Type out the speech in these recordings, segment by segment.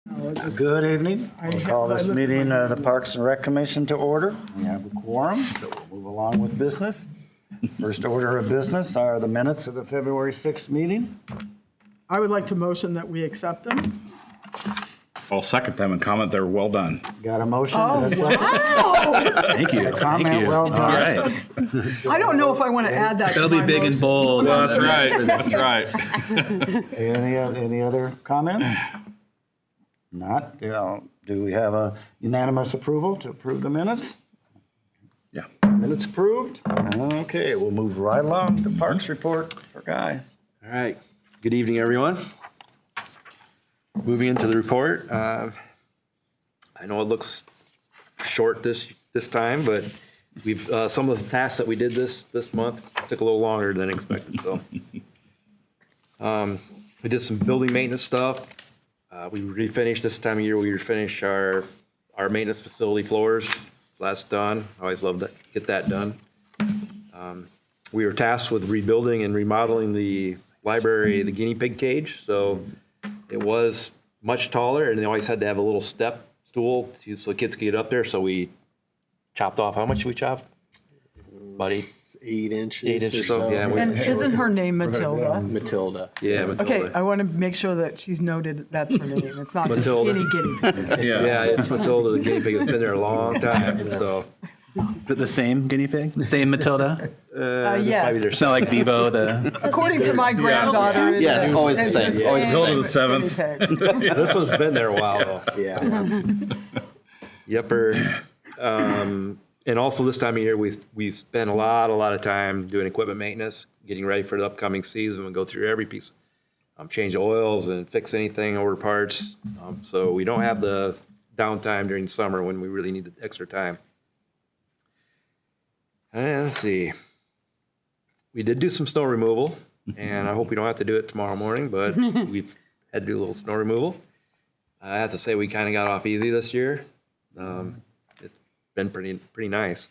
Good evening. We'll call this meeting of the Parks and Rec Commission to order. We have a quorum, so we'll move along with business. First order of business are the minutes of the February 6th meeting. I would like to motion that we accept them. I'll second them and comment they're well done. Got a motion and a second? Wow! Thank you. Comment, well done. All right. I don't know if I want to add that. That'll to be my big and motion. bold. That's right. That's right. Any other comments? Not? Do we have a unanimous approval to approve the minutes? Yeah. Minutes approved? Okay, we'll move right along to Parks report for Guy. All right. Good evening, everyone. Moving into the report. I know it looks short this time, but we've some of the tasks that we did this month took a little longer than expected. So we did some building maintenance stuff. We refinished this time of year. We refinished our maintenance facility floors. So that's done. I always love to get that done. We were tasked with rebuilding and remodeling the library, the guinea pig cage. So it was much taller, and they always had to have a little step stool so kids could get up there. So we chopped off. How much did we chop, buddy? 8 inches. 8 inches or or so. Yeah. And isn't her name Matilda? Matilda. Yeah. Matilda. Okay, I want to make sure that she's noted that's her name. It's not just Matilda. any guinea pig. Yeah, it's Matilda the guinea pig. It's been there a long time. So Is it the same guinea pig? The same Matilda? this yes. might be their It's not like Bevo, the... According to my granddaughter. it Yes, is. always the It's same, always the Matilda same the seventh. guinea pig. This one's been there a while though. Yeah. Yepper. And also this time of year, we spend a lot of time doing equipment maintenance, getting ready for the upcoming season. We go through every piece, change oils and fix anything, order parts. So we don't have the downtime during the summer when we really need the extra time. And let's see. We did do some snow removal, and I hope we don't have to do it tomorrow morning, but we've had to do a little snow removal. I have to say we kind of got off easy this year. It's been pretty nice.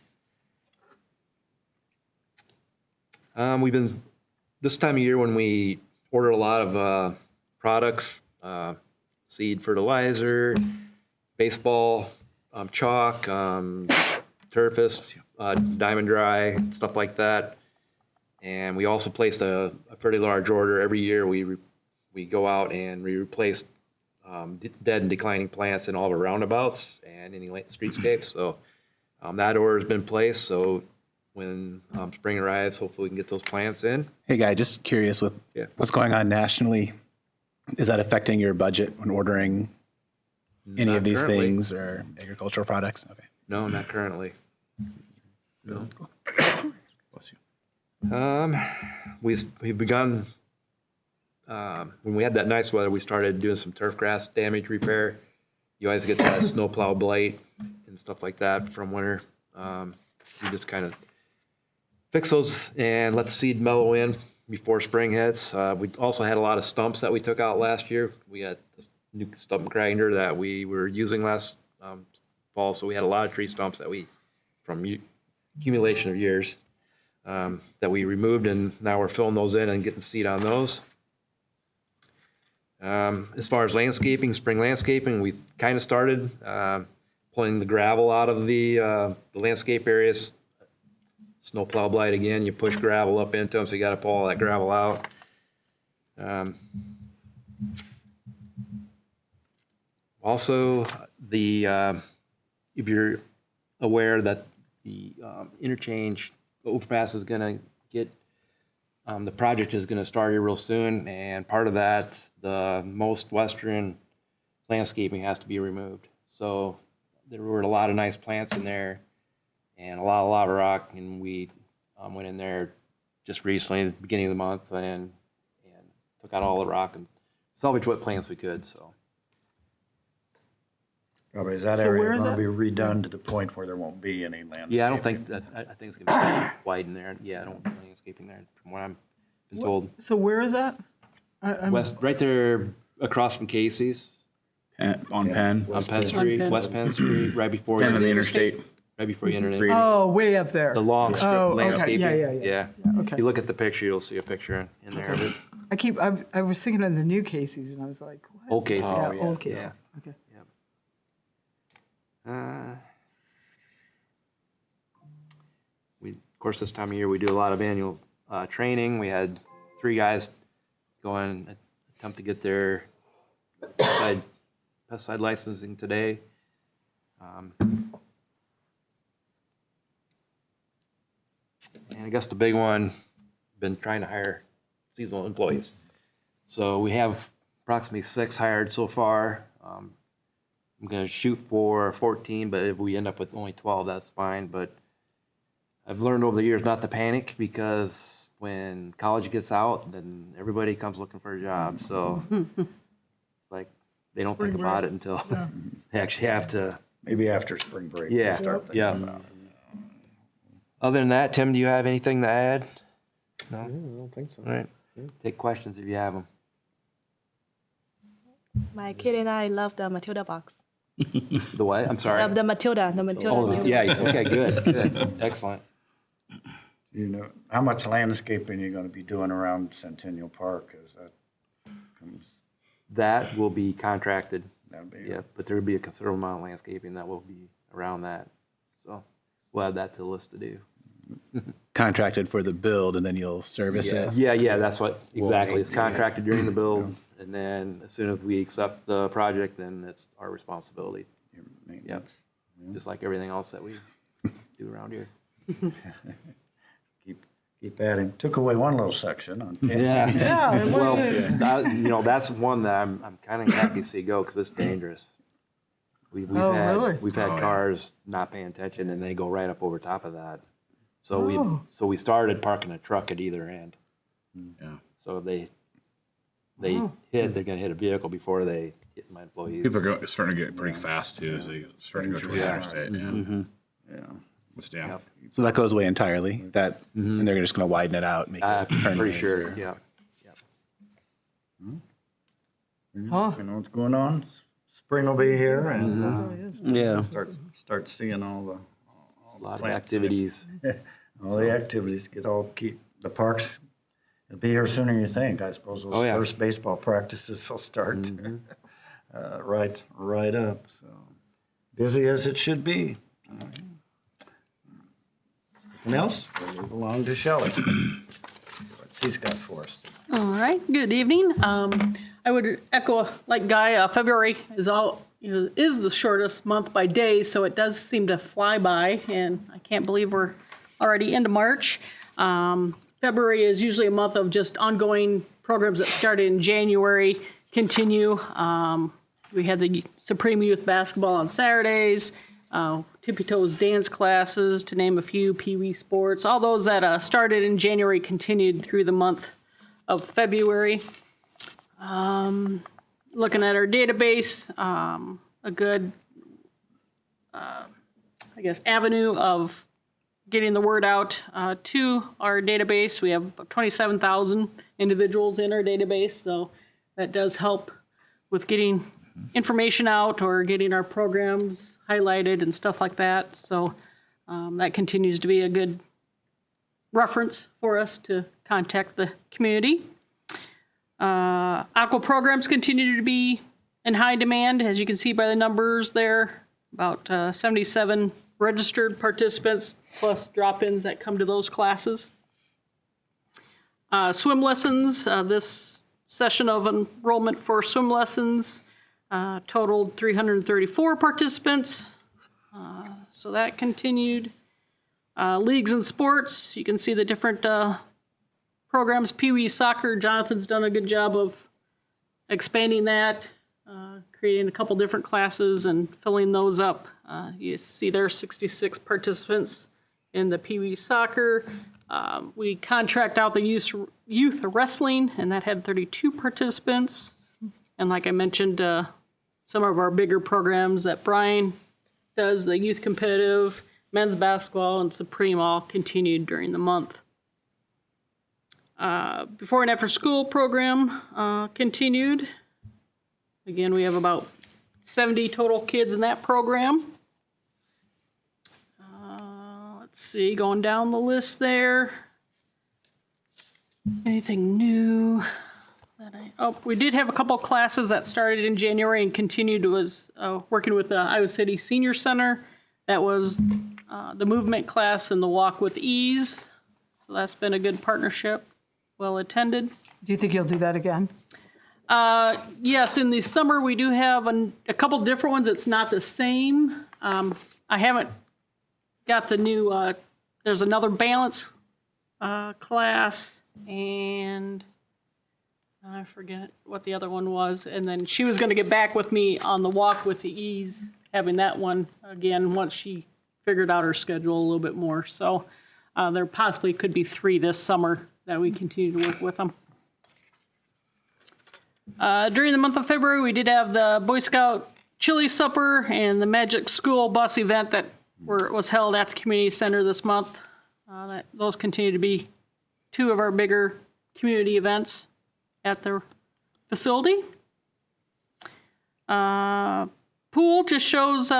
We've been this time of year when we order a lot of products, seed fertilizer, baseball, chalk, turfist, diamond dry, stuff like that. And we also placed a pretty large order every year. We go out and we replace dead and declining plants in all of our roundabouts and any streetscapes. So that order has been placed. So when spring arrives, hopefully we can get those plants in. Hey, Guy, just curious with what's going on nationally. Is that affecting your budget when ordering any Not of these currently. things or agricultural products? Okay. No, not currently. No. Bless you. We've begun, when we had that nice weather, we started doing some turf grass damage repair. You always get that snowplow blight and stuff like that from winter. We just kind of fix those and let the seed mellow in before spring hits. We also had a lot of stumps that we took out last year. We had this new stump grinder that we were using last fall, so we had a lot of tree stumps that from accumulation of years, that we removed, and now we're filling those in and getting seed on those. As far as landscaping, spring landscaping, we kind of started pulling the gravel out of the landscape areas. Snowplow blight again, you push gravel up into them, so you got to pull all that gravel out. Also, if you're aware that the interchange overpass is going to get, the project is going to start here real soon, and part of that, the most western landscaping has to be removed. So there were a lot of nice plants in there and a lot of lava rock, and we went in there just recently, at the beginning of the month, and took out all the rock and salvaged what plants we could. So. Probably is that So area where is going to be redone to the point where there won't be any landscaping? Yeah, I don't think that. I think it's gonna be wide in there. Yeah, I don't want landscaping there, from what I'm been told. So where is that? West, right there across from Casey's On Penn. on Penn Street, Penn. West Penn Street, right before Penn you and the interstate. right before you enter in. Oh, way up there. The long strip Oh, okay. landscaping. Yeah. If Okay. you look at the picture, you'll see a picture in there of it. I was thinking of the new Casey's, and I was like, what? Old Casey's. Yeah, Oh, yeah, old Casey's. yeah. Okay. Of course, this time of year, we do a lot of annual training. We had 3 guys go and attempt to get their pesticide licensing today. And I guess the big one, been trying to hire seasonal employees. So we have approximately 6 hired so far. I'm going to shoot for 14, but if we end up with only 12, that's fine. But I've learned over the years not to panic, because when college gets out, then everybody comes looking for a job. So it's like they don't think about it until they actually have to. Maybe after spring break, Yeah, they start thinking yeah. about it. Other than that, Tim, do you have anything to add? No? I don't think so. All right. Take questions if you have them. My kid and I love the Matilda box. The what? I'm sorry. The Matilda. Oh, yeah. Okay, good. Good. Excellent. You know, how much landscaping are you going to be doing around Centennial Park? Is that comes? That will be contracted. That'll be Yeah, but there will be a considerable amount of landscaping that will be around that. So we'll add that to the list to do. Contracted for the build, and then you'll service it. Yeah, that's what, exactly. It's maintain it. contracted during the build, and then as soon as we accept the project, then it's our responsibility. your maintenance. Just like everything else that we do around here. Keep adding. Took away one little section on. Yeah. Well, that's one that I'm kind of happy to see go, because it's dangerous. We've really? had cars not paying attention, and they go right up over top of that. So Oh. we started parking a truck at either end. Yeah. So they're going to hit a vehicle before they hit my employees. People are starting to get pretty fast too as they start to go to the interstate. Yeah. Yeah. It's down. Yep. So that goes away entirely. That and they're just going to widen it out, make it I'm turn pretty lanes sure. or- Yeah. Huh. You know what's going on? Spring will be here, and Yeah. start seeing all A lot of plants. activities. all the activities. Keep the parks. It'll be here sooner than you think. I suppose those Oh, yeah. first baseball practices will start right up. So busy as it should be. All right. Anything else? We'll move along to Shelley. What's he's got for us? All right. Good evening. I would echo like Guy. February is the shortest month by day, so it does seem to fly by, and I can't believe we're already into March. February is usually a month of just ongoing programs that started in January continue. We had the Supreme Youth Basketball on Saturdays, Tippy Toes dance classes, to name a few, Pee Wee sports. All those that started in January continued through the month of February. Looking at our database, a good, avenue of getting the word out to our database. We have about 27,000 individuals in our database, so that does help with getting information out or getting our programs highlighted and stuff like that. So that continues to be a good reference for us to contact the community. Aqua programs continue to be in high demand, as you can see by the numbers there. About 77 registered participants plus drop-ins that come to those classes. Swim lessons, this session of enrollment for swim lessons totaled 334 participants. So that continued. Leagues and sports, you can see the different programs. Pee Wee soccer, Jonathan's done a good job of expanding that, creating a couple different classes and filling those up. You see there are 66 participants in the Pee Wee soccer. We contract out the youth wrestling, and that had 32 participants. And like I mentioned, some of our bigger programs that Brian does, the youth competitive, men's basketball, and Supreme all continued during the month. Before and after school program continued. Again, we have about 70 total kids in that program. Let's see, going down the list there. Anything new? We did have a couple classes that started in January and continued. Was working with the Iowa City Senior Center. That was the movement class and the walk with ease. So that's been a good partnership, well attended. Do you think you'll do that again? Yes, in the summer we do have a couple different ones. It's not the same. I haven't got the new, there's another balance class, and I forget what the other one was. And then she was going to get back with me on the walk with the ease, having that one again once she figured out her schedule a little bit more. So there possibly could be 3 this summer that we continue to work with them. During the month of February, we did have the Boy Scout chili supper and the Magic School bus event that was held at the community center this month. Those continue to be 2 of our bigger community events at the facility. Pool just shows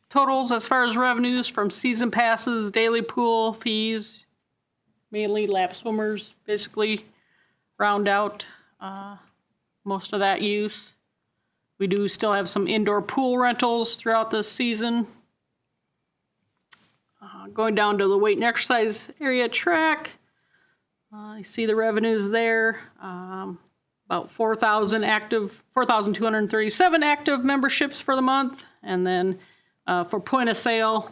totals as far as revenues from season passes, daily pool fees, mainly lap swimmers, basically round out most of that use. We do still have some indoor pool rentals throughout the season. Going down to the weight and exercise area track, you see the revenues there. About 4,237 active memberships for the month. And then for point of sale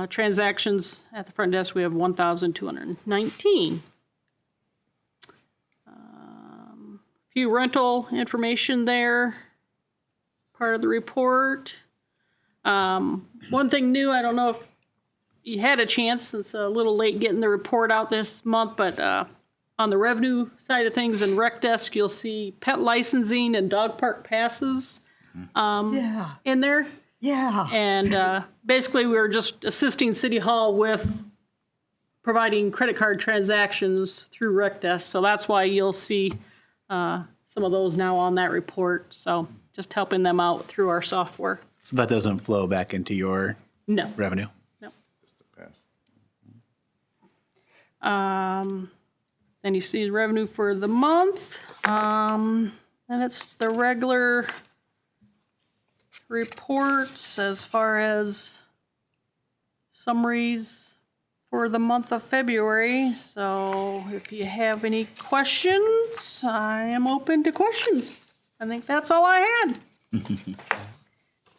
transactions at the front desk, we have 1,219. Few rental information there, part of the report. One thing new, I don't know if you had a chance, it's a little late getting the report out this month, but on the revenue side of things in rec desk, you'll see pet licensing and dog park passes in there. Yeah. And basically we were just assisting City Hall with providing credit card transactions through rec desk. So that's why you'll see some of those now on that report. So just helping them out through our software. So that doesn't flow back into your No. revenue? No. Then you see the revenue for the month. And it's the regular reports as far as summaries for the month of February. So if you have any questions, I am open to questions. I think that's all I had.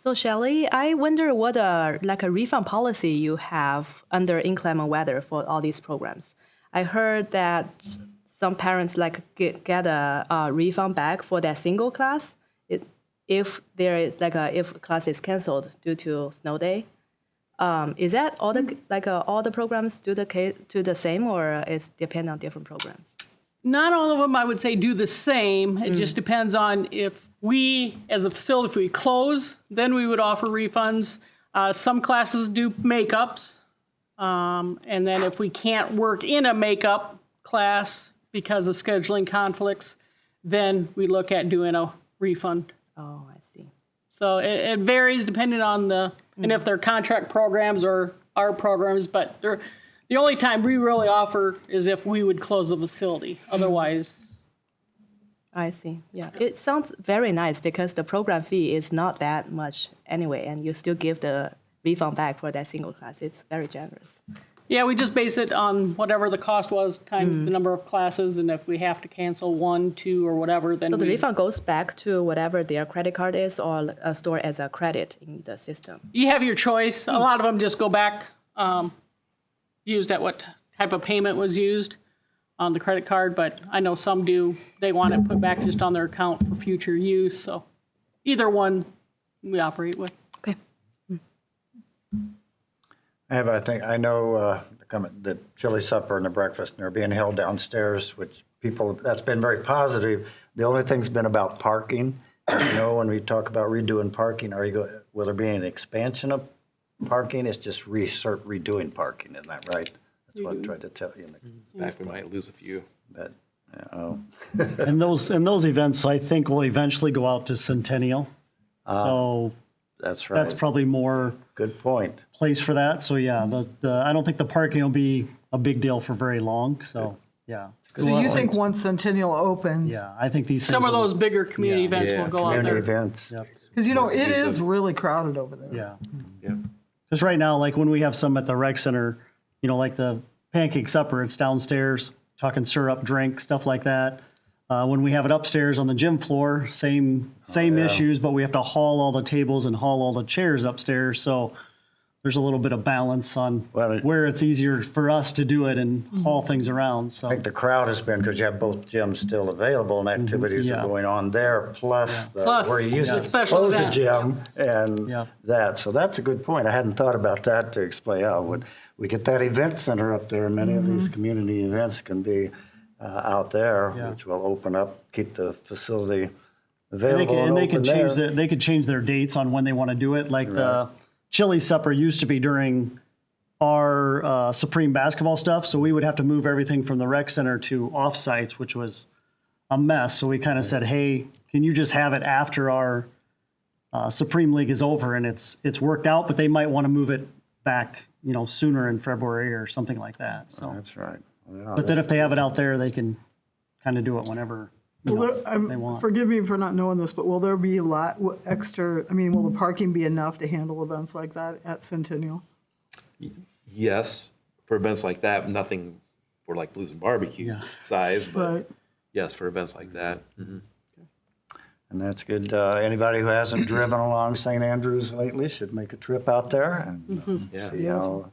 So Shelley, I wonder what a refund policy you have under inclement weather for all these programs. I heard that some parents get a refund back for their single class if there is if class is canceled due to snow day. Is that all the all the programs do the same, or is depend on different programs? Not all of them, I would say, do the same. It just depends on if we, as a facility, if we close, then we would offer refunds. Some classes do makeups. And then if we can't work in a makeup class because of scheduling conflicts, then we look at doing a refund. Oh, I see. So it varies depending on and if they're contract programs or our programs, but the only time we really offer is if we would close the facility. Otherwise. I see. Yeah, it sounds very nice because the program fee is not that much anyway, and you still give the refund back for that single class. It's very generous. Yeah, we just base it on whatever the cost was times the number of classes, and if we have to cancel 1, 2, or whatever, then So the refund goes back to whatever their credit card is, or stored as a credit in the system. You have your choice. A lot of them just go back, used at what type of payment was used on the credit card, but I know some do. They want it put back just on their account for future use. So either one we operate with. Okay. I know the chili supper and the breakfast, and they're being held downstairs, which that's been very positive. The only thing's been about parking. You know, when we talk about redoing parking, will there be an expansion of parking? It's just redoing parking, isn't that right? That's what I tried to tell you. In fact, we might lose a few. But, oh. And those events, I think, will eventually go out to Centennial. So That's right. that's probably more Good point. place for that. So yeah, I don't think the parking will be a big deal for very long. So Yeah. So you think once Centennial opens, Yeah, I think these Some things of will- those bigger community events will go out Community there. events. Yep. because it is really crowded over there. Yeah. Yeah. Because right now, like when we have some at the rec center, like the pancake supper, it's downstairs, talking syrup, drink, stuff like that. When we have it upstairs on the gym floor, same issues, but we have to haul all the tables and haul all the chairs upstairs. So there's a little bit of balance on Well, where it's easier for us to do it and haul things around. So I think the crowd has been, because you have both gyms still available and activities Yeah. are going on there, plus Plus, where you used to special close a event. gym and Yeah. that. So that's a good point. I hadn't thought about that to explain how we get that event center up there. Many of these community events can be out there, Yeah. which will open up, keep the facility and available and they open can change there. they could change their dates on when they want to do it. Like the chili supper used to be during our Supreme basketball stuff, so we would have to move everything from the rec center to off sites, which was a mess. So we kind of said, hey, can you just have it after our Supreme League is over? And it's worked out, but they might want to move it back, sooner in February or something like that. So, That's right. Yeah, but then if they have it out there, they can kind of do it whenever they want. Forgive me for not knowing this, but will there be a lot extra? I mean, will the parking be enough to handle events like that at Centennial? Yes, for events like that, nothing for like Blues and Barbecue size, but Right. yes, for events like that. Mhm. And that's good. Anybody who hasn't driven along St. Andrews lately should make a trip out there and Yeah. see how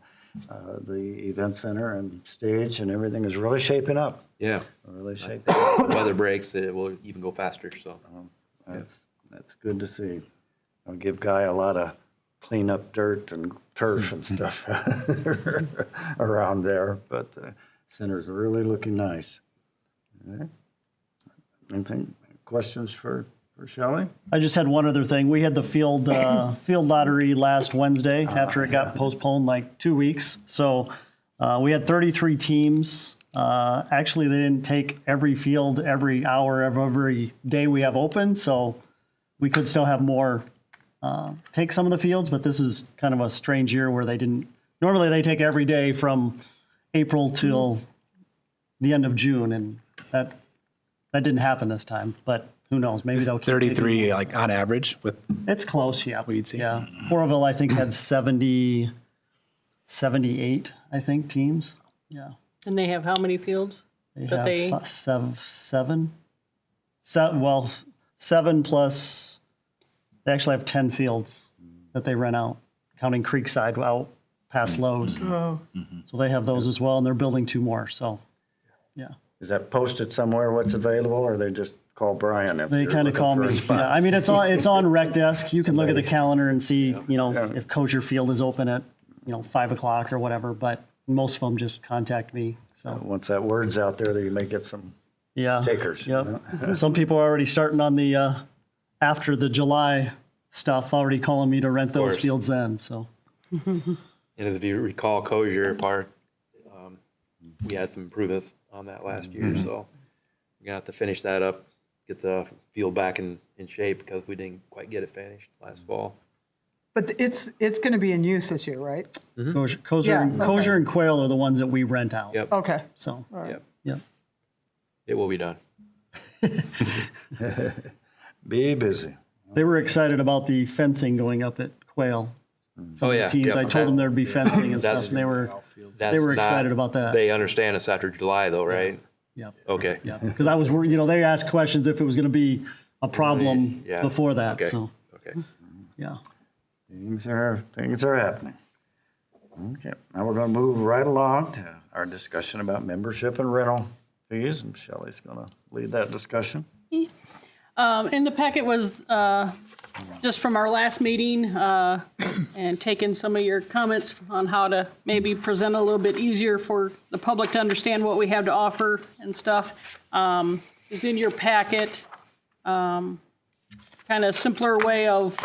the event center and stage and everything is really shaping up. Yeah, Really shaping up. if the weather breaks, it will even go faster, so. That's good to see. I'll give Guy a lot of clean up dirt and turf and stuff around there, but the center's really looking nice. All right. Anything, questions for Shelley? I just had one other thing. We had the field lottery last Wednesday after it got postponed like 2 weeks. So we had 33 teams. Actually, they didn't take every field every hour of every day we have open. So we could still have more take some of the fields, but this is kind of a strange year where they didn't. Normally they take every day from April till the end of June, and that didn't happen this time. But who knows? Maybe they'll keep 33, taking- like on average with, It's close, yeah. We'd see. Yeah. Coralville, I think, had 78, I think, teams. Yeah. And they have how many fields? They But have they- seven plus, they actually have 10 fields that they rent out, counting Creekside out past Lowe's. Oh, So they have those as well, and they're building 2 more. So, yeah. Is that posted somewhere what's available, or they just call Brian if They they're kind of looking call for a me. spot? Yeah, I mean, it's on Rec Desk. You can look at the calendar and see, if Kosher Field is open at, 5 o'clock or whatever, but most of them just contact me. So, Once that word's out there, you may get some yeah. takers. Yep. Some people are already starting on the, after the July stuff, already calling me to rent those course. fields then, so. And if you recall, Kosher Park, we had some improvements on that last year, so we're gonna have to finish that up, get the field back in shape because we didn't quite get it finished last fall. but it's going to be in use this year, right? Kosher Yeah, Kosher and Quail are the ones that we rent out. Yep. Okay. So, Yep, yep. it will be done. Be busy. They were excited about the fencing going up at Quail. Oh, yeah. Teams, Yep. I told them there'd be fencing and That's- stuff, and they were That's were not- excited about that. They understand it's after July though, right? Yep. Okay. Yeah, because I was worried, they asked questions if it was going to be a problem Yeah. before that. Okay. So, Okay. yeah. Things are happening. Okay, now we're going to move right along to our discussion about membership and rental fees, and Shelley's going to lead that discussion. In the packet was just from our last meeting and taking some of your comments on how to maybe present a little bit easier for the public to understand what we have to offer and stuff. Is in your packet, kind of simpler way of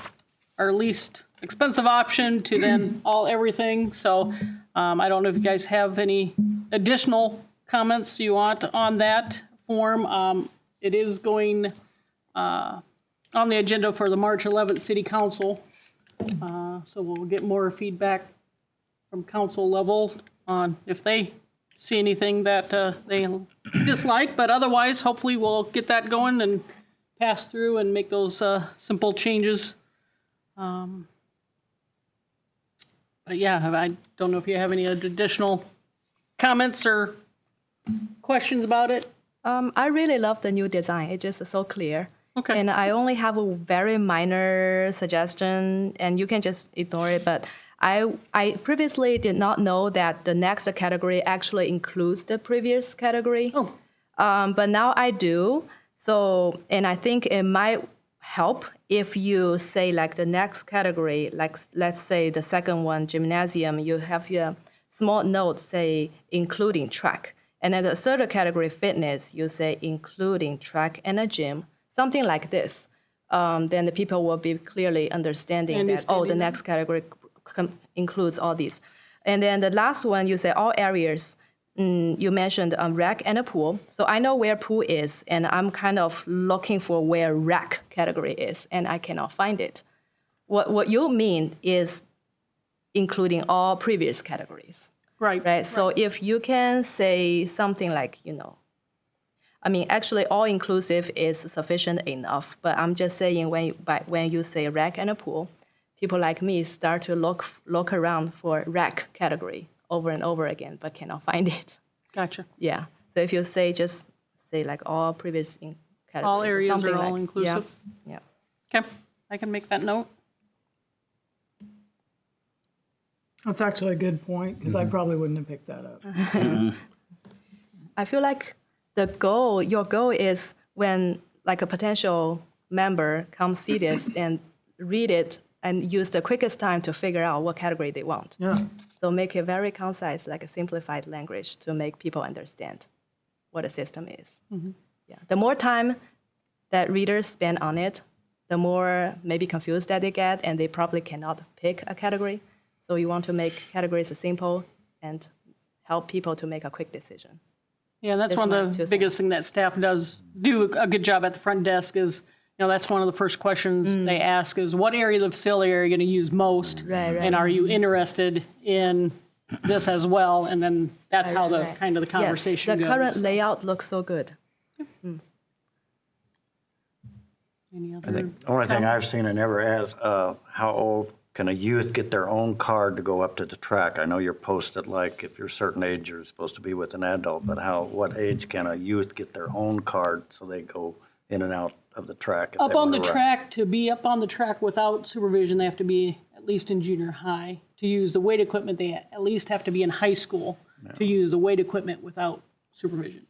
our least expensive option to then everything. So I don't know if you guys have any additional comments you want on that form. It is going on the agenda for the March 11th City Council. So we'll get more feedback from council level on if they see anything that they dislike, but otherwise, hopefully we'll get that going and pass through and make those simple changes. But yeah, I don't know if you have any additional comments or questions about it. I really love the new design. It's just so clear. Okay. And I only have a very minor suggestion, and you can just ignore it. But I previously did not know that the next category actually includes the previous category. Oh. But now I do. So, and I think it might help if you say like the next category, like let's say the second one, gymnasium, you have your small note say including track. And then the third category, fitness, you say including track and a gym, something like this. Then the people will be clearly understanding that, oh, the next category includes all these. And then the last one, you say all areas. You mentioned rec and a pool. So I know where pool is, and I'm kind of looking for where rec category is, and I cannot find it. What you mean is including all previous categories. Right. So if you can say something like, I mean, actually all-inclusive is sufficient enough, but I'm just saying when you say rec and a pool, people like me start to look around for rec category over and over again, but cannot find it. Gotcha. Yeah. So if you just say like all previous categories. All areas something are all like, inclusive. Yeah. Okay, I can make that note. That's actually a good point, because I probably wouldn't have picked that up. I feel like your goal is when like a potential member comes see this and read it and use the quickest time to figure out what category they want. Yeah. So make it very concise, like a simplified language to make people understand what a system is. Yeah. The more time that readers spend on it, the more maybe confused that they get, and they probably cannot pick a category. So you want to make categories simple and help people to make a quick decision. Yeah, that's one of the biggest thing that staff does do a good job at the front desk is, that's one of the first questions they ask is, what area of the facility are you going to use most? Right. And are you interested in this as well? And then that's how the kind of the conversation The goes. current layout looks so good. Any I other? think the only thing I've seen it never asks, how old can a youth get their own card to go up to the track? I know you're posted like if you're a certain age, you're supposed to be with an adult, but what age can a youth get their own card so they go in and out of the track? Up on the track, to be up on the track without supervision, they have to be at least in junior high. To use the weight equipment, they at least have to be in high school to use the weight equipment without supervision.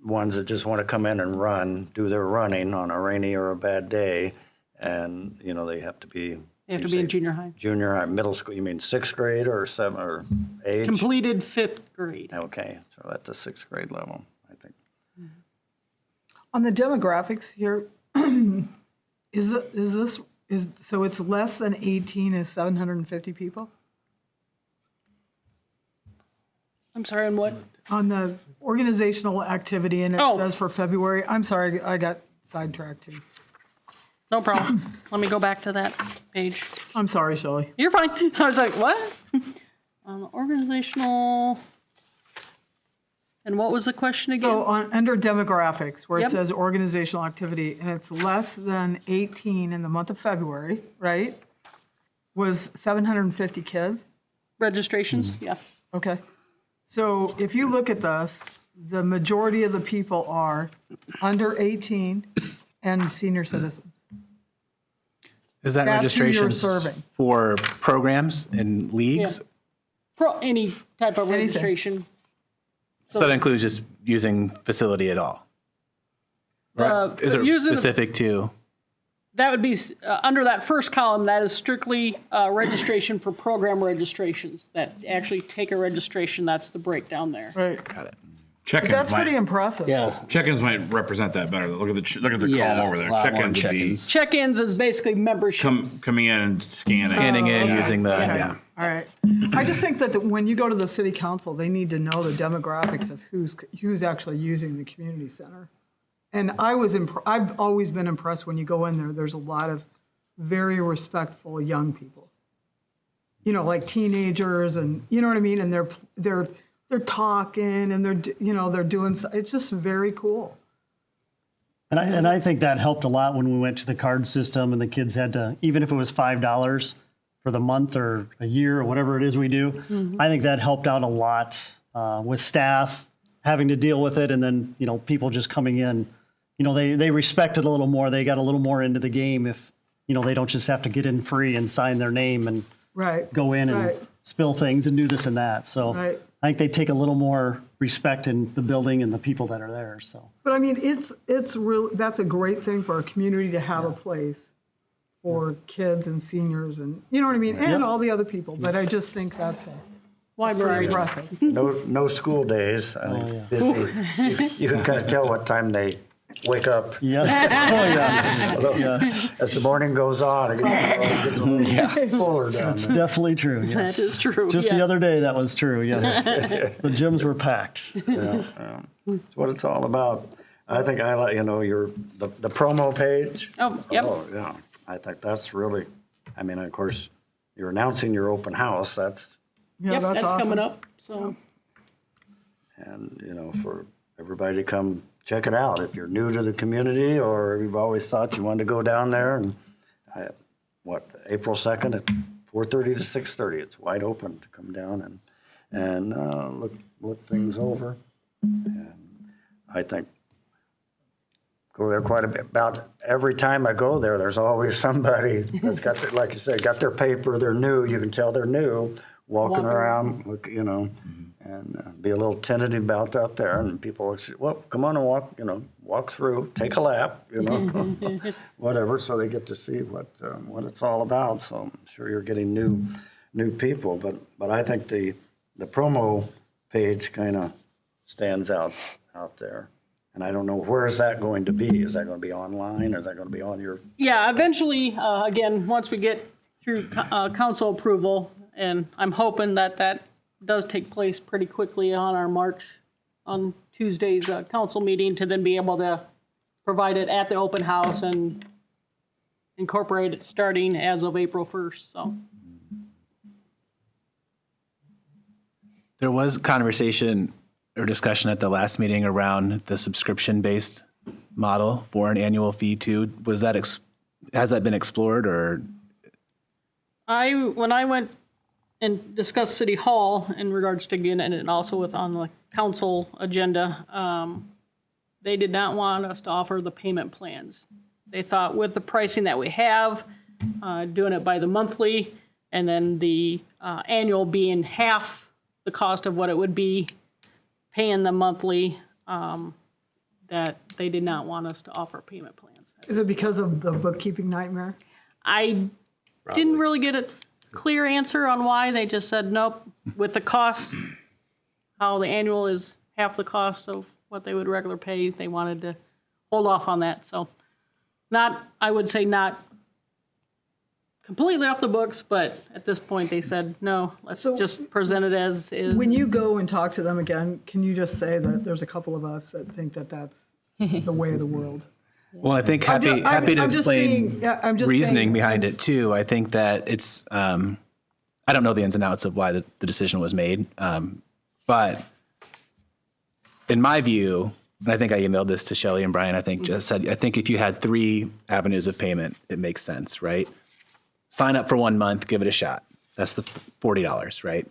Ones that just want to come in and do their running on a rainy or a bad day, and, they have to be. They have to be in junior high. Junior high, middle school, you mean 6th grade or 7th or age? Completed 5th grade. Okay, so at the 6th grade level, I think. On the demographics here, so it's less than 18 is 750 people? I'm sorry, on what? On the organizational activity, and it Oh. says for February, I'm sorry, I got sidetracked too. No problem. Let me go back to that page. I'm sorry, Shelley. You're fine. I was like, what? Organizational. And what was the question again? So under demographics, where it Yep. says organizational activity, and it's less than 18 in the month of February, right? Was 750 kids? Registrations? Yeah. Okay. So if you look at this, the majority of the people are under 18 and senior citizens. Is that That's who you're registrations serving. for programs and leagues? Any type of Anything. registration. So that includes just using facility at all? Is it using the- specific to? That would be, under that first column, that is strictly registration for program registrations that actually take a registration. That's the breakdown there. Right. Got it. Check-ins That's pretty might, impressive. Yeah. check-ins might represent that better. Look at the Yeah, column over there. a lot more Check-ins would be check-ins. Check-ins is basically memberships. coming in and scanning. Scanning in, okay. using the, Okay. yeah. All right. I just think that when you go to the city council, they need to know the demographics of who's actually using the community center. And I've always been impressed when you go in there, there's a lot of very respectful young people. Like teenagers and, you know what I mean? And they're they're talking and they're doing, it's just very cool. And I think that helped a lot when we went to the card system and the kids had to, even if it was $5 for the month or a year or whatever it is we do, I think that helped out a lot with staff having to deal with it. And then, people just coming in, they respect it a little more. They got a little more into the game if, they don't just have to get in free and sign their name and go in and spill things and do this and that. So I think they take a little more respect in the building and the people that are there. So, but I mean, it's really, that's a great thing for our community to have a place for kids and seniors and, you know what I mean? And all the other people. But I just think that's pretty impressive. No school days. Busy. You can kind of tell what time they wake up. As the morning goes on, it gets a little fuller down That's there. definitely true. Yes. That is true. Just yes. the other day, that was true. Yes. The gyms were packed. That's what it's all about. I think I like, the promo page. Oh, yep. Oh, yeah. I think that's really, of course, you're announcing your open house. That's, Yep, that's awesome. coming up. So and, for everybody to come check it out. If you're new to the community or you've always thought you wanted to go down there, and April 2nd at 4:30 to 6:30, it's wide open to come down and look things over. And I think go there quite a bit. About every time I go there, there's always somebody that's got their, like you said, got their paper. They're new. You can tell they're new, walking around, and be a little tentative about that there. And people will say, well, come on and walk through, take a lap, whatever. So they get to see what it's all about. So I'm sure you're getting new people. But I think the promo page kind of stands out there. And I don't know, where is that going to be? Is that going to be online? Or is that going to be on your? yeah, eventually, again, once we get through council approval, and I'm hoping that does take place pretty quickly on Tuesday's council meeting, to then be able to provide it at the open house and incorporate it starting as of April 1st. So There was conversation or discussion at the last meeting around the subscription-based model for an annual fee too. Was that has that been explored, or? when I went and discussed City Hall in regards to getting it, and also on the council agenda, they did not want us to offer the payment plans. They thought with the pricing that we have, doing it by the monthly, and then the annual being half the cost of what it would be paying the monthly, that they did not want us to offer payment plans. Is it because of the bookkeeping nightmare? I didn't really get a clear answer on why. They just said, nope, with the costs, how the annual is half the cost of what they would regular pay, they wanted to hold off on that. So I would say not completely off the books, but at this point they said, no, let's just present it as is. When you go and talk to them again, can you just say that there's a couple of us that think that that's the way of the world? Well, I think happy to I'm just explain saying, I'm just reasoning saying behind it's- it too. I think that it's, I don't know the ins and outs of why the decision was made, but in my view, and I think I emailed this to Shelley and Brian, I think if you had 3 avenues of payment, it makes sense, right? Sign up for 1 month, give it a shot. That's the $40, right?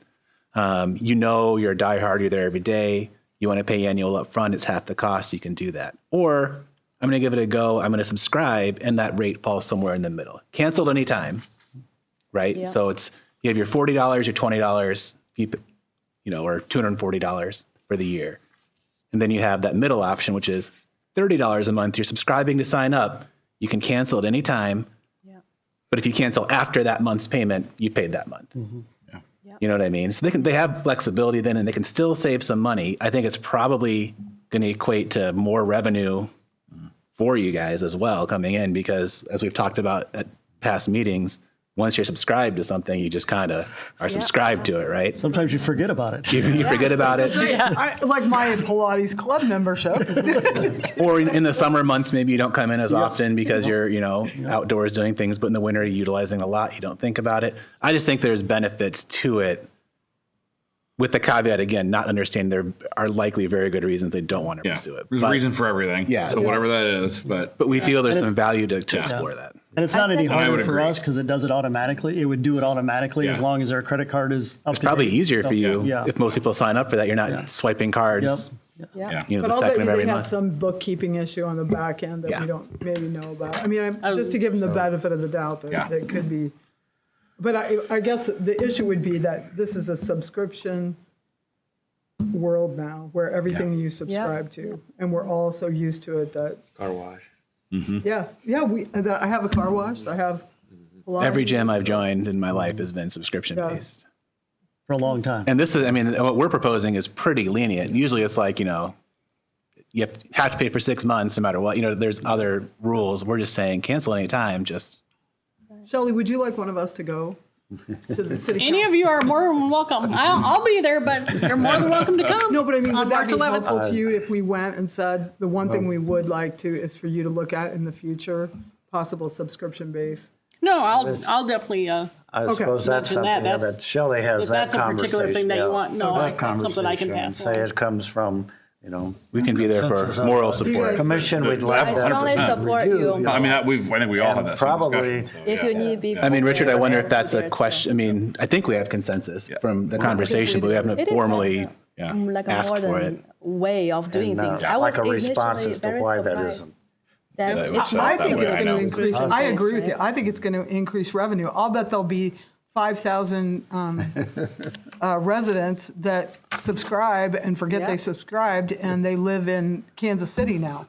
You're a diehard, you're there every day. You want to pay annual up front, it's half the cost, you can do that. Or I'm going to give it a go, I'm going to subscribe, and that rate falls somewhere in the middle. Canceled anytime, right? Yeah. So you have your $40, your $20, or $240 for the year. And then you have that middle option, which is $30 a month. You're subscribing to sign up. You can cancel at any time. But if you cancel after that month's payment, you paid that month. Mm-hmm. You know what I mean? So they have flexibility then, and they can still save some money. I think it's probably going to equate to more revenue for you guys as well coming in, because as we've talked about at past meetings, once you're subscribed to something, you just kind of are subscribed to it, right? Sometimes you forget about it. You forget about it. Like my Pilates club membership. Or in the summer months, maybe you don't come in as often because you're, outdoors doing things, but in the winter, you're utilizing a lot. You don't think about it. I just think there's benefits to it with the caveat, again, not understanding there are likely very good reasons they don't want to Yeah. pursue it. There's a reason for everything. Yeah. So whatever that is, but But we feel there's some value to explore that. And it's not any I harder would for agree. us because it does it automatically. It would do it automatically as Yeah. long as their credit card is up It's to probably date. easier for you Yeah. if most people sign up for that. You're not swiping cards, yeah. you know, But the I'll bet second you of they every have month. some bookkeeping issue on the back end that Yeah. we don't maybe know about. I mean, just to give them the benefit of the doubt that Yeah. it could be. But I guess the issue would be that this is a subscription world now where everything you subscribe to, and we're all so used to it that, Car wash. yeah, I have a car wash. I have a lot Every of, gym I've joined in my life has been subscription based. For a long time. And this is, I mean, what we're proposing is pretty lenient. Usually it's like, you know, you have to pay for 6 months no matter what. You know, there's other rules. We're just saying cancel any time. Just Shelley, would you like one of us to go to the city Any of you are more than welcome. I'll be there, but you're more than welcome to come. No, but I mean, on would that March be 11th. helpful to you if we went and said, the one thing we would like to is for you to look at in the future, possible subscription base? No, I'll definitely. I suppose that's Mention something that. that Shelley has If that that's a particular conversation. thing that you yeah. want, no, That that's something I can conversation and pass say along. it comes from, you know, we can be there consensus for of moral the support. commission. We'd like I to strongly support you. I mean, I think we all have that same probably- discussion. If you need people. I mean, Richard, I wonder if that's there a too. question. I mean, I think we have consensus from the conversation, but we haven't It is formally. like a ask for modern way of doing And, things. I was like a response initially as to very why that surprised isn't. that Yeah, it it was set I up that think way, it's I going to know. increase, I agree with you. I think it's going to increase revenue. I'll bet there'll be 5,000 residents that subscribe and forget they subscribed, and they live in Kansas City now.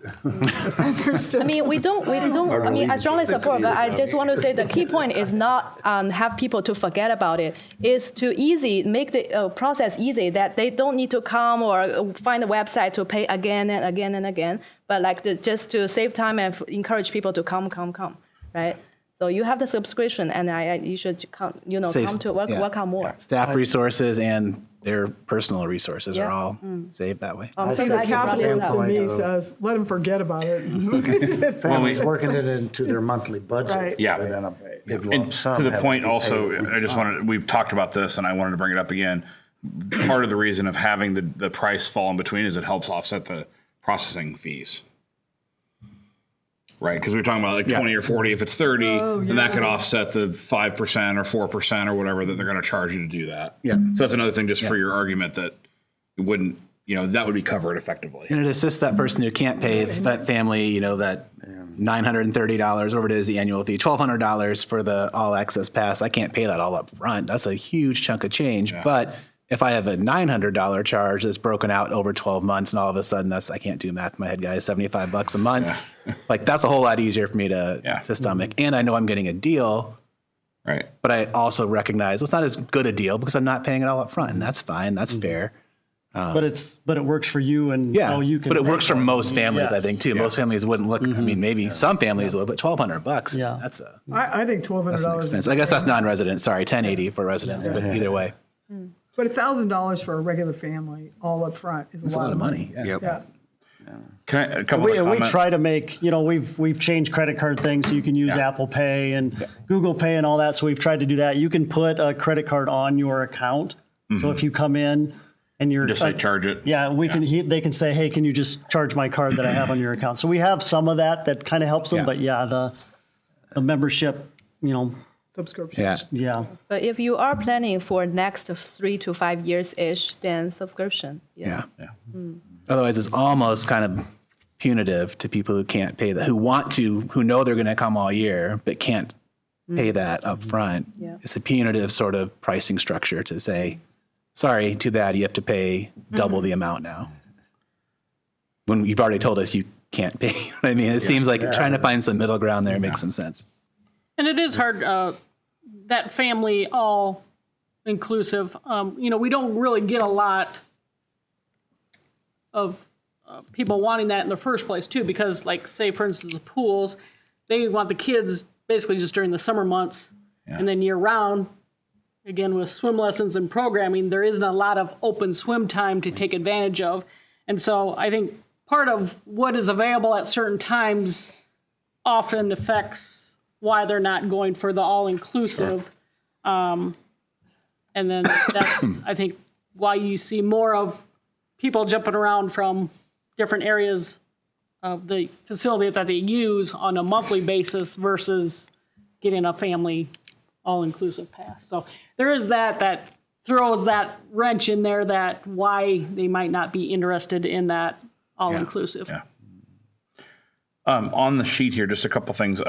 And they're still- I mean, we don't, I mean, I strongly support, but I just want to say the key point is not have people to forget about it, is to make the process easy, that they don't need to come or find a website to pay again and again and again, but like just to save time and encourage people to come, right? So you have the subscription, and you should come, come to work out more. Staff resources and their personal resources are all saved that way. So So the I can probably capitalist in help. me says, let them forget about it. Families working it into their monthly budget. Right. Yeah. rather than a big And lump sum to the having point be paid also, each I just wanted, we've talked about this and I wanted to bring it up again. Part of the reason of having the price fall in between is it helps offset the processing fees. Right, because we were talking about like 20 or 40. If it's 30, then that could offset the 5% or 4% or whatever that they're going to charge you to do that. Yeah. So that's another thing just for your argument that it wouldn't, that would be covered effectively. And it assists that person who can't pay that family, that $930, whatever it is, the annual fee, $1,200 for the all access pass. I can't pay that all up front. That's a huge chunk of change. Yeah. But if I have a $900 charge that's broken out over 12 months and all of a sudden I can't do math in my head, guys, $75 a month. Like that's a whole lot easier for me to stomach. And I know I'm getting a deal, Right. but I also recognize it's not as good a deal because I'm not paying it all up front, and that's fine. That's fair. But it works for you and Yeah, how you can. but it pay works for most families, I Yes. think, too. Most families wouldn't look. I mean, maybe some families would, but $1,200. Yeah. that's a I think that's an $1,200. expense. I guess that's non-resident. Sorry, $1,080 for residents, but either way, But $1,000 for a regular family all up front is it's a lot of money. Yeah. Yeah. Can I, a couple We of comments? try to make, we've changed credit card things so you can use Apple Pay and Google Pay and all that. So we've tried to do that. You can put a credit card on your account. So if you come in and you're Just say charge it. Yeah, they can say, hey, can you just charge my card that I have on your account? So we have some of that kind of helps them. Yeah. But the membership, Subscription. Yeah. yeah. But if you are planning for next 3 to 5 years-ish, then subscription, yes. Yeah. Otherwise, it's almost kind of punitive to people who can't pay that, who know they're going to come all year, but can't pay that up front. Yeah. It's a punitive sort of pricing structure to say, sorry, too bad, you have to pay double the amount now. When you've already told us you can't pay. You know what I mean, it seems like trying to find some middle ground there makes some sense. And it is hard, that family all inclusive. We don't really get a lot of people wanting that in the first place too, because like say for instance the pools, they want the kids basically just during the summer months, and then year round. Again, with swim lessons and programming, there isn't a lot of open swim time to take advantage of, and so I think part of what is available at certain times often affects why they're not going for the all-inclusive. And then that's, I think, why you see more of people jumping around from different areas of the facility that they use on a monthly basis versus getting a family all-inclusive pass. So there is that throws that wrench in there, that why they might not be interested in that all-inclusive. Yeah. On the sheet here, just a couple things,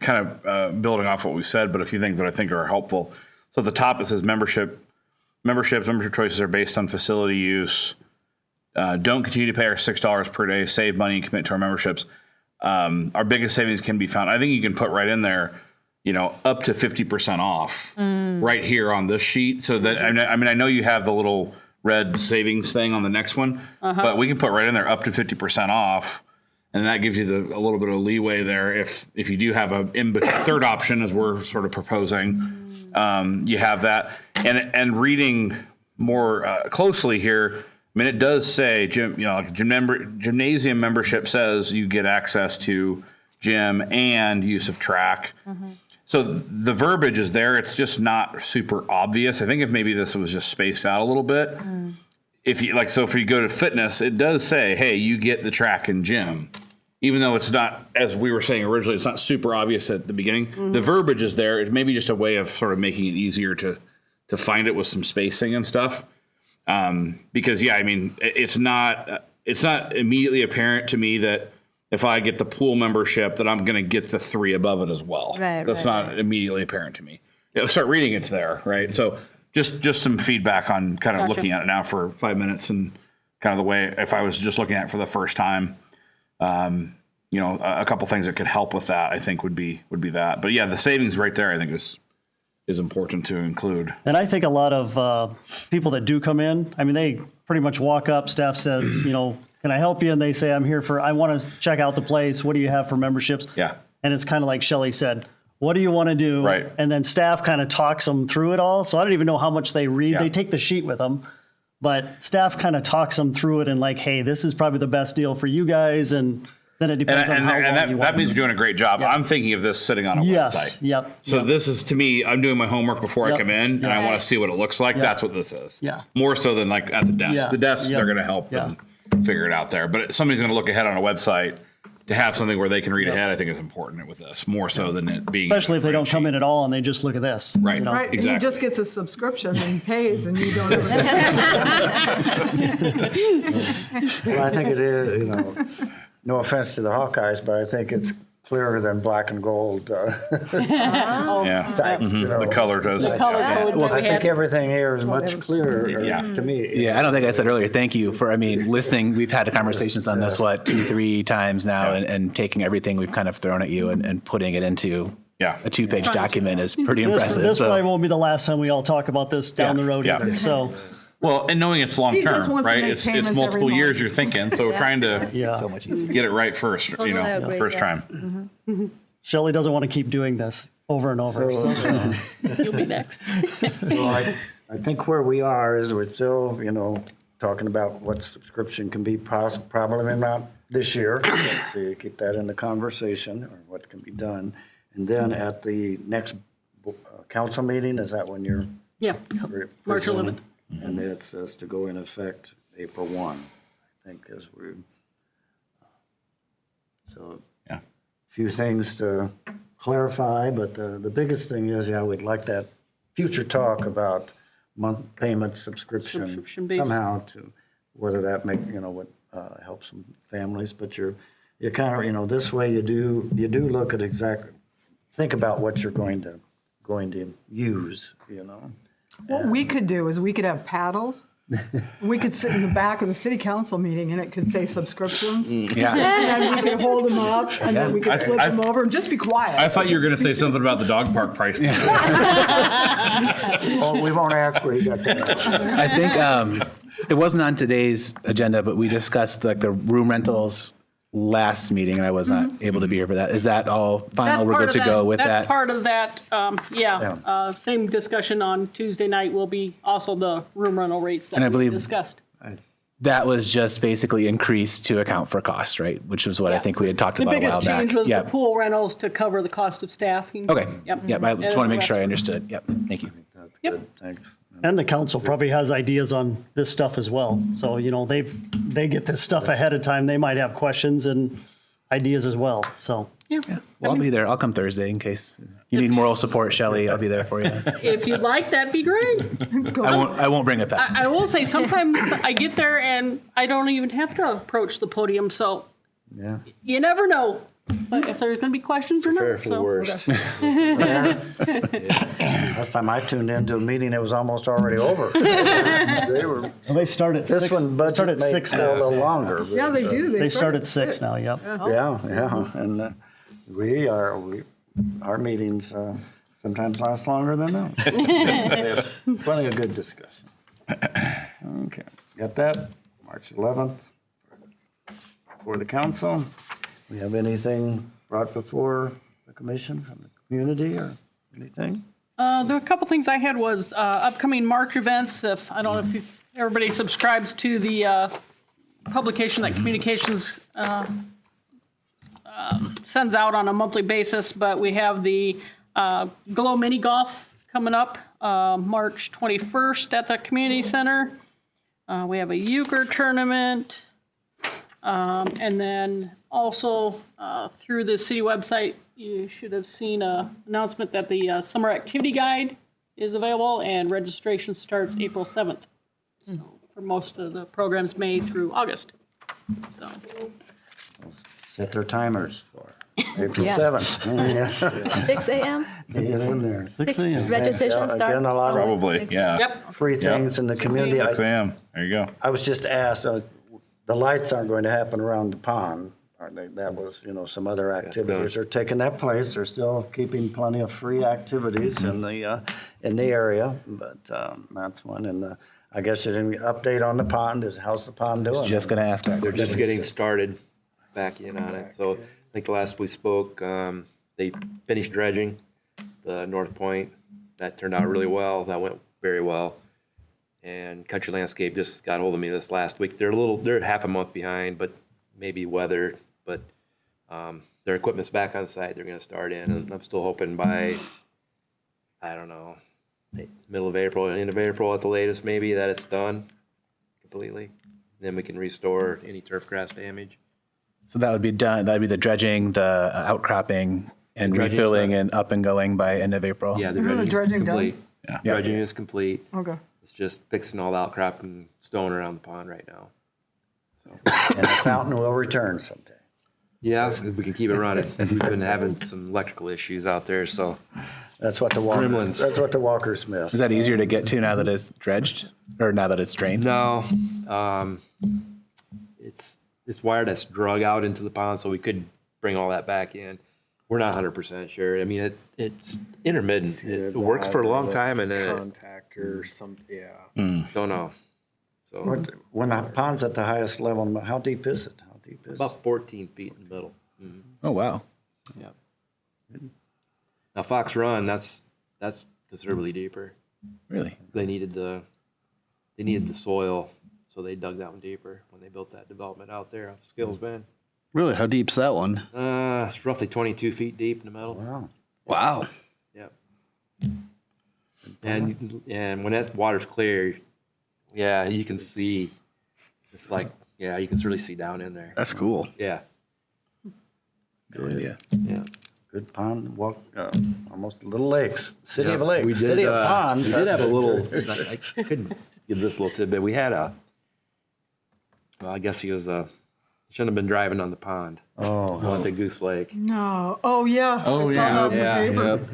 kind of building off what we said, but a few things that I think are helpful. So at the top, it says membership choices are based on facility use. Don't continue to pay our $6 per day, save money and commit to our memberships. Our biggest savings can be found. I think you can put right in there, up to 50% off right here on this sheet. So that, I mean, I know you have the little red savings thing on the next one, but we can put right in there up to 50% off. And that gives you a little bit of leeway there. If you do have a third option, as we're sort of proposing, you have that. And reading more closely here, I mean, it does say gymnasium membership says you get access to gym and use of track. So the verbiage is there. It's just not super obvious. I think if maybe this was just spaced out a little bit. If you if you go to fitness, it does say, hey, you get the track and gym, even though it's not, as we were saying originally, it's not super obvious at the beginning. The verbiage is there. It's maybe just a way of sort of making it easier to find it with some spacing and stuff. Because I mean, it's not immediately apparent to me that if I get the pool membership, that I'm going to get the 3 above it as well. That's not immediately apparent to me. Start reading, it's there, right? So just some feedback on kind of looking at it now for 5 minutes, and kind of the way, if I was just looking at it for the first time, a couple things that could help with that, I think would be that. But yeah, the savings right there, I think is important to include. And I think a lot of people that do come in, I mean, they pretty much walk up, staff says, can I help you? And they say, I want to check out the place. What do you have for memberships? Yeah. And it's kind of like Shelley said, what do you want to do? Right. And then staff kind of talks them through it all. So I don't even know how much they read. Yeah. They take the sheet with them, but staff kind of talks them through it and like, hey, this is probably the best deal for you guys. And then it depends on how long you want. That means you're doing a great job. Yep. I'm thinking of this sitting on a website. Yep. So this is, to me, I'm doing my homework before I come in, and I want to see what it looks like. That's what this is. Yeah. More so than like at the desk. Yeah. The desk, Yep. they're going to help them figure it out there. But somebody's going to look ahead on a website. To have something where they can read ahead, I think is important with this, more so than it being. Especially if they don't come in at all and they just look at this. Right. Right, and he Exactly. just gets a subscription and pays, and you don't ever. Well, I think it is, no offense to the Hawkeyes, but I think it's clearer than black and gold type. The color does. Color code that I we think had. everything here is much clearer to me. Yeah, I don't think I said earlier, thank you for, listening. We've had conversations on this, 2-3 times now, and taking everything we've kind of thrown at you and putting it into a 2-page document is pretty impressive. This So- probably won't be the last time we all talk about this down the road either. So, Well, and knowing it's long He just term, wants to right? make It's payments every multiple month. years you're thinking, so we're trying to yeah. get it right first, Totally agree, first yes. time. Shelley doesn't want to keep doing this over and over. So. You'll be next. Well, I think where we are is we're still, talking about what subscription can be probably not this year. Let's see, keep that in the conversation, or what can be done. And then at the next council meeting, is that when you're? Yeah, March 11th. And it says to go in effect April 1, I think, as we. So. Yeah. Few things to clarify, but the biggest thing is, we'd like that future talk about month payment subscription Subscription-based. somehow, to whether that what helps some families. But you're kind of, this way you do look at think about what you're going to use, What we could do is we could have paddles. We could sit in the back of the city council meeting, and it could say subscriptions. Yeah. And then we could hold them up, and then we could flip them over, and just be quiet. I thought you were going to say something about the dog park price. Oh, we won't ask where you got that. I think it wasn't on today's agenda, but we discussed the room rentals last meeting, and I was not able to be here for that. Is that all final? We're good to go with That's that? part of that, same discussion on Tuesday night will be also the room rental rates And I that we believe- discussed. That was just basically increased to account for cost, right? Which was what I Yeah. think we had talked The about a while biggest back. change was the Yep. pool rentals to cover the cost of staffing. Okay. Yep. Yep. I And just want to the make sure I rest. understood. Yep. Thank you. That's Yep. good, thanks. And the council probably has ideas on this stuff as well. So, you know, they get this stuff ahead of time. They might have questions and ideas as well, so. Yeah. Well, I'll be there. I'll come Thursday in case you need moral support, Shelley. I'll be there for you. If you'd like, that'd be great. I won't bring it back. I will say sometimes I get there and I don't even have to approach the podium, so Yeah. you never know if there's going to be questions or Prepare not. for the So worst. Last time I tuned into a meeting, it was almost already over. They were, Well, they start at this 6. one They start budget at may 6 go a now. little longer. but, Yeah, they do. They start at 6 now, yep. Yeah, and our meetings sometimes last longer than that. We have plenty of good discussion. Okay, got that? March 11th for the council. We have anything brought before the commission from the community or anything? the a couple things I had was upcoming March events. If I don't know if everybody subscribes to the publication that Communications sends out on a monthly basis, but we have the Glow Mini Golf coming up March 21st at the community center. We have a euchre tournament, and then also through the city website, you should have seen an announcement that the summer activity guide is available, and registration starts April 7th. So for most of the programs, May through August. So. Set their timers for April Yes. 7th. Yeah. 6 a.m. Get in there. 6 a.m. registration Again, starts. a lot of Probably, yeah. Yep. free things in the community. 6 a.m. There you go. I was just asked, the lights aren't going to happen around the pond, are they? That was, some other activities are taking that place. They're still keeping plenty of free activities in the area, but that's one. And I guess you didn't update on the pond. How's the pond doing? Just going to ask that. They're just getting started back in on it. So I think the last we spoke, they finished dredging the North Point. That turned out really well. That went very well. And Country Landscape just got hold of me this last week. They're half a month behind, but maybe weather. But their equipment's back on site. They're going to start in, and I'm still hoping by, I don't know, middle of April, end of April at the latest, maybe, that it's done completely. Then we can restore any turf grass damage. So that would be done. That would be the dredging, the outcropping, and dredging's refilling done. and up and going by end of April. Yeah, the Isn't the dredging is dredging done? complete. Yeah. Dredging is complete. Okay. It's just fixing all the outcropping stone around the pond right now. And the fountain will return someday. Yeah, so we can keep it running. We've been having some electrical issues out there, so That's what the walkers. Gremlins. That's what the walkers miss. Is that easier to get to now that it's dredged, or now that it's drained? no, it's wire that's drug out into the pond, so we could bring all that back in. We're not 100% sure. I mean, it's intermittent. It works for a long time, and then Contact or something, yeah. don't know. So When the pond's at the highest level, how deep is it? How deep is about 14 feet in the middle. Oh, wow. Yeah. Now Fox Run, that's considerably deeper. Really? They needed the soil, so they dug that one deeper when they built that development out there off Skills Bend. Really? How deep's that one? It's roughly 22 feet deep in the middle. Wow. Wow. Yep. And when that water's clear, yeah, you can see. It's like, yeah, you can really see down in there. That's cool. Yeah, Good idea. yeah. Good pond, almost little lakes. City of Yeah, lakes. we did, City of ponds. We did that's have a for little. sure. I couldn't give this little tidbit. We had well, I guess he shouldn't have been driving on the pond. Oh, On the Goose Lake. No. Oh, yeah. Oh, I saw yeah. that in the Yeah, paper.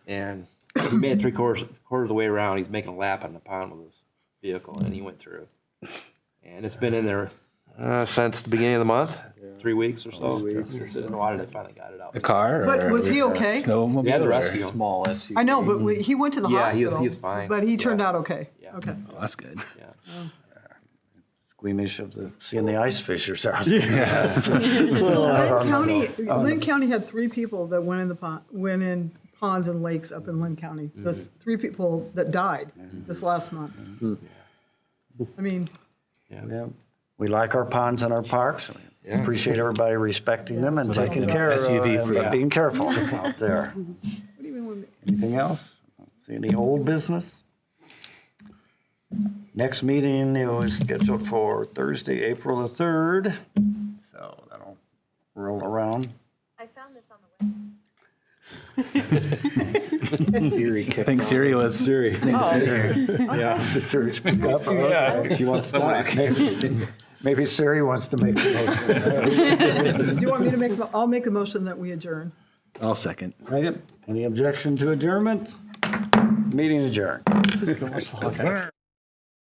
And he made it quarter of the way around. He's making a lap on the pond with his vehicle, and he went through. And it's been in there since the beginning of the month, 3 weeks or so. It's sitting in the water. They finally got it out. A car? But or was he okay? Snowmobile? Yeah, the or- rescue. Small SUV. I know, but he went to the Yeah, hospital. he was fine. But he turned Yeah. out okay. Yeah. Okay. Oh, that's good. Yeah. squeamish of seeing the ice fishers out. Lynn County had 3 people that went in ponds and lakes up in Lynn County. There's 3 people that died this last month. I mean, Yeah. We like our ponds and our parks. We appreciate everybody respecting them and taking the care of SUV them, free. and being careful out there. Anything else? See any old business? Next meeting is scheduled for Thursday, April the 3rd. So that'll roll around. I found this on the web. Siri I think Siri was Siri. Yeah. The search pick up. Yeah. She wants stock. Maybe Siri wants to make the motion. Do you want me to make, I'll make a motion that we adjourn. I'll second. Second. Any objection to adjournment? Meeting adjourned.